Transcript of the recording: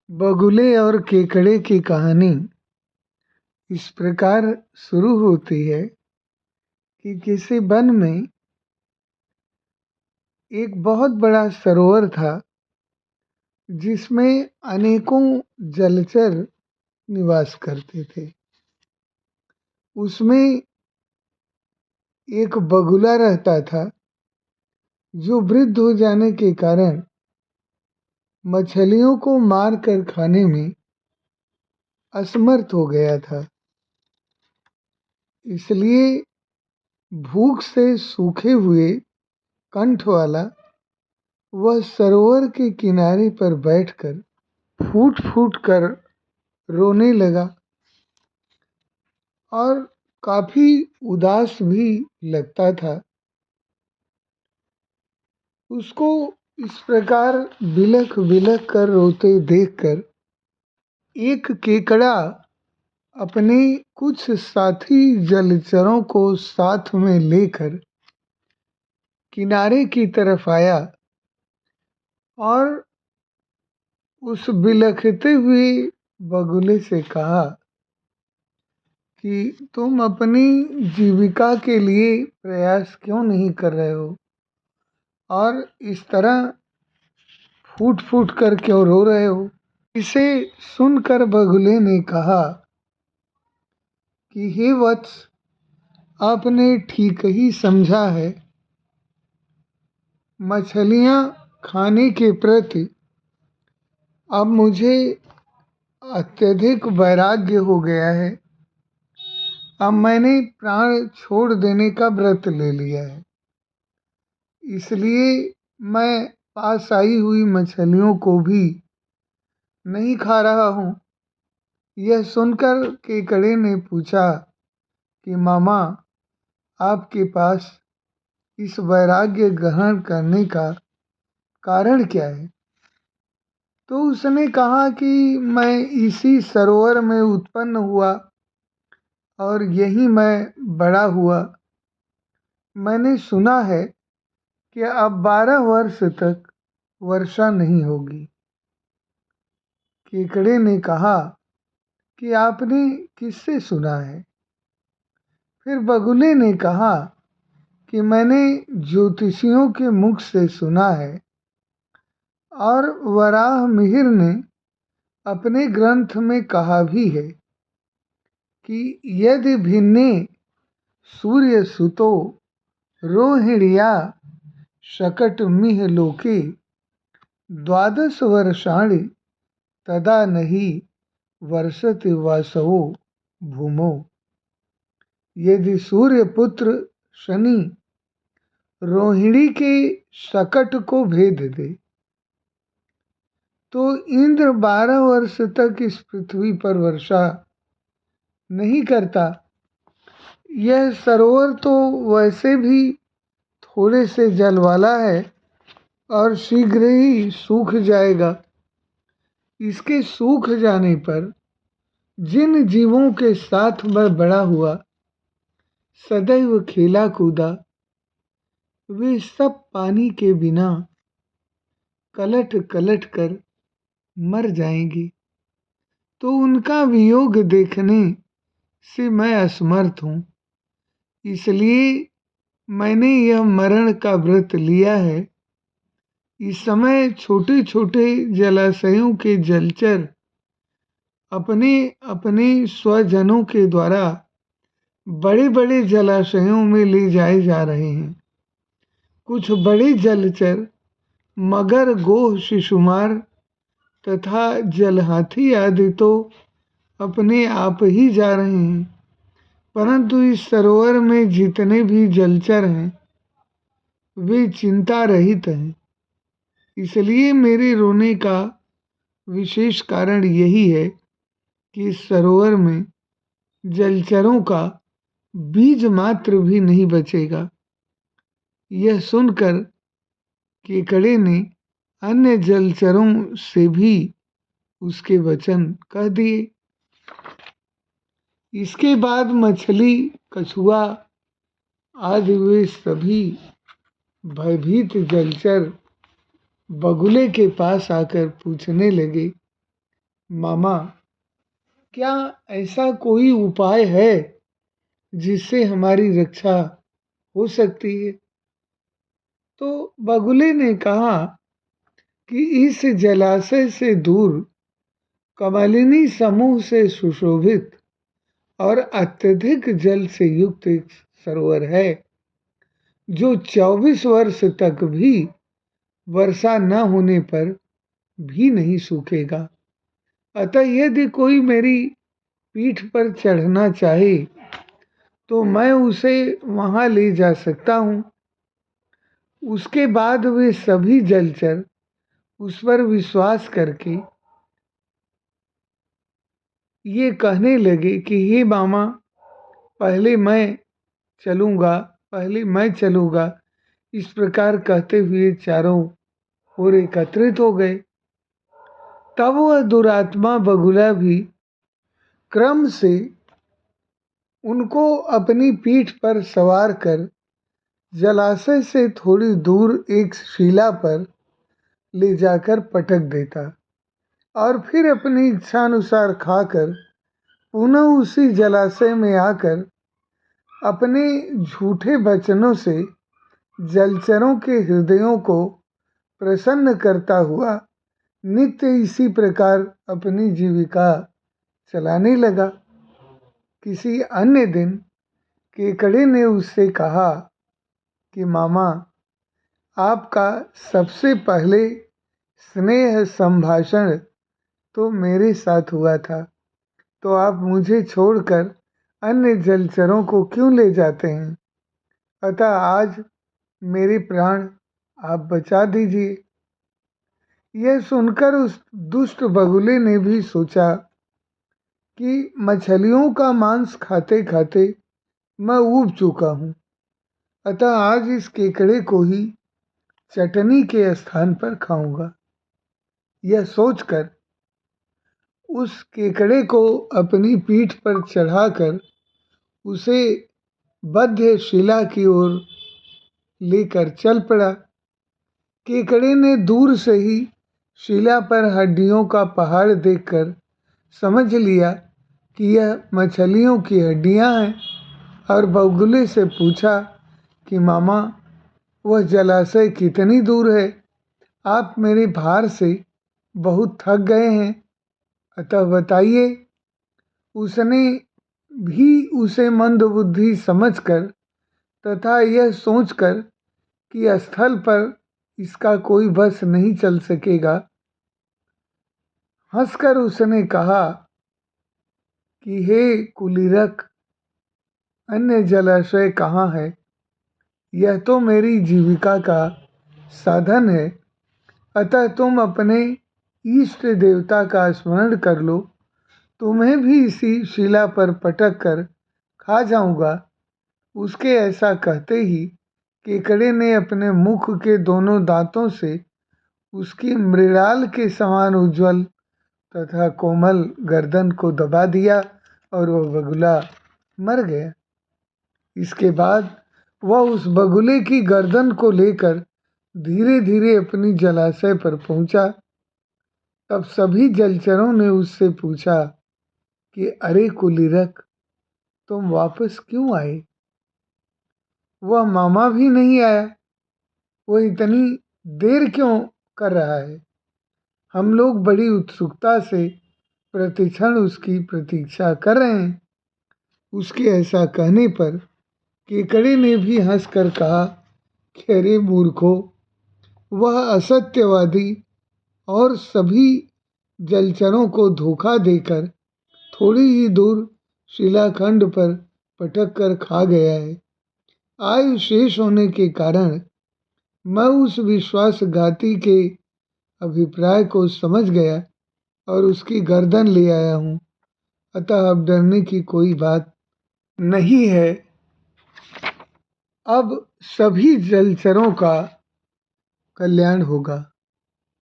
बगुले और केकड़े की कहानी इस प्रकार शुरू होती है कि किसी वन में एक बहुत बड़ा सरोवर था जिसमें अनेकों जलचर निवास करते थे। उसमें एक बगुला रहता था जो वृद्ध हो जाने के कारण मछलियों को मार कर खाने में असमर्थ हो गया था। इसलिए भूख से सूखे हुए कंठ वाला वह सरोवर के किनारे पर बैठकर फूट फूट कर रोने लगा और काफी उदास भी लगता था। उसको इस प्रकार बिलख बिलख कर रोते देखकर एक केकड़ा अपने कुछ साथी जलचरों को साथ में लेकर किनारे की तरफ आया और उस बिलखते हुए बगुले से कहा कि तुम अपनी जीविका के लिए प्रयास क्यों नहीं कर रहे हो और इस तरह फूट फूट कर क्यों रो रहे हो। इसे सुनकर बगुले ने कहा कि हे वत्स, आपने ठीक ही समझा है। मछलियाँ खाने के प्रति अब मुझे अत्यधिक वैराग्य हो गया है। अब मैंने प्राण छोड़ देने का व्रत ले लिया है। इसलिए मैं पास आई हुई मछलियों को भी नहीं खा रहा हूँ। यह सुनकर केकड़े ने पूछा कि मामा, आपके पास इस वैराग्य ग्रहण करने का कारण क्या है? तो उसने कहा कि मैं इसी सरोवर में उत्पन्न हुआ और यहीं मैं बड़ा हुआ। मैंने सुना है कि अब 12 वर्ष तक वर्षा नहीं होगी। केकड़े ने कहा कि आपने किससे सुना है? फिर बगुले ने कहा कि मैंने ज्योतिषियों के मुख से सुना है और वराह मिहिर ने अपने ग्रंथ में कहा भी है कि यदि भिन्ने सूर्य सुतो रोहिण्या शकट मिह लोके 12 वर्षाणि तदा नहीं वर्षति वासवो भूमो। यदि सूर्यपुत्र शनि रोहिणी के शकट को भेद दे तो इंद्र 12 वर्ष तक इस पृथ्वी पर वर्षा नहीं करता। यह सरोवर तो वैसे भी थोड़े से जल वाला है और शीघ्र ही सूख जाएगा। इसके सूख जाने पर जिन जीवों के साथ मैं बड़ा हुआ, सदैव खेला कूदा, वे सब पानी के बिना कलट कलट कर मर जाएंगे। तो उनका वियोग देखने से मैं असमर्थ हूँ। इसलिए मैंने यह मरण का व्रत लिया है। इस समय छोटे छोटे जलाशयों के जलचर अपने अपने स्वजनों के द्वारा बड़े बड़े जलाशयों में ले जाए जा रहे हैं। कुछ बड़े जलचर मगर, गोह, शिशुमार तथा जलहाथी आदि तो अपने आप ही जा रहे हैं, परंतु इस सरोवर में जितने भी जलचर हैं वे चिंता रहित हैं। इसलिए मेरे रोने का विशेष कारण यही है कि इस सरोवर में जलचरों का बीज मात्र भी नहीं बचेगा। यह सुनकर केकड़े ने अन्य जलचरों से भी उसके वचन कह दिए। इसके बाद मछली, कछुआ आदि वे सभी भयभीत जलचर बगुले के पास आकर पूछने लगे मामा, क्या ऐसा कोई उपाय है जिससे हमारी रक्षा हो सकती है? तो बगुले ने कहा कि इस जलाशय से दूर कमलिनी समूह से सुशोभित और अत्यधिक जल से युक्त एक सरोवर है जो 24 वर्ष तक भी वर्षा न होने पर भी नहीं सूखेगा। अतः यदि कोई मेरी पीठ पर चढ़ना चाहे तो मैं उसे वहां ले जा सकता हूँ। उसके बाद वे सभी जलचर उस पर विश्वास करके ये कहने लगे कि हे मामा, पहले मैं चलूँगा, पहले मैं चलूँगा। इस प्रकार कहते हुए चारों ओर एकत्रित हो गए। तब वह दुरात्मा बगुला भी क्रम से उनको अपनी पीठ पर सवार कर जलाशय से थोड़ी दूर एक शिला पर ले जाकर पटक देता और फिर अपनी इच्छानुसार खाकर पुनः उसी जलाशय में आकर अपने झूठे वचनों से जलचरों के हृदयों को प्रसन्न करता हुआ नित्य इसी प्रकार अपनी जीविका चलाने लगा। किसी अन्य दिन केकड़े ने उससे कहा कि मामा, आपका सबसे पहले स्नेह संभाषण तो मेरे साथ हुआ था, तो आप मुझे छोड़कर अन्य जलचरों को क्यों ले जाते हैं? अतः आज मेरे प्राण आप बचा दीजिए। यह सुनकर उस दुष्ट बगुले ने भी सोचा कि मछलियों का मांस खाते खाते मैं ऊब चुका हूँ, अतः आज इस केकड़े को ही चटनी के स्थान पर खाऊंगा। यह सोचकर उस केकड़े को अपनी पीठ पर चढ़ाकर उसे बद्ध शिला की ओर लेकर चल पड़ा। केकड़े ने दूर से ही शिला पर हड्डियों का पहाड़ देखकर समझ लिया कि यह मछलियों की हड्डियां हैं और बगुले से पूछा कि मामा, वह जलाशय कितनी दूर है? आप मेरे भार से बहुत थक गए हैं, अतः बताइए। उसने भी उसे मंदबुद्धि समझकर तथा यह सोचकर कि स्थल पर इसका कोई बस नहीं चल सकेगा, हंसकर उसने कहा कि हे कुलीरक, अन्य जलाशय कहाँ है? यह तो मेरी जीविका का साधन है, अतः तुम अपने इष्ट देवता का स्मरण कर लो, तुम्हें भी इसी शिला पर पटक कर खा जाऊंगा। उसके ऐसा कहते ही केकड़े ने अपने मुख के दोनों दांतों से उसकी मृणाल के समान उज्ज्वल तथा कोमल गर्दन को दबा दिया और वह बगुला मर गया। इसके बाद वह उस बगुले की गर्दन को लेकर धीरे धीरे अपनी जलाशय पर पहुंचा। तब सभी जलचरों ने उससे पूछा कि अरे कुलीरक, तुम वापस क्यों आए? वह मामा भी नहीं आया, वह इतनी देर क्यों कर रहा है? हम लोग बड़ी उत्सुकता से प्रतिक्षण उसकी प्रतीक्षा कर रहे हैं। उसके ऐसा कहने पर केकड़े ने भी हंसकर कहा कि अरे मूर्खों, वह असत्यवादी और सभी जलचरों को धोखा देकर थोड़ी ही दूर शिलाखंड पर पटक कर खा गया है। आयु शेष होने के कारण मैं उस विश्वासघाती के अभिप्राय को समझ गया और उसकी गर्दन ले आया हूँ, अतः अब डरने की कोई बात नहीं है। अब सभी जलचरों का कल्याण होगा।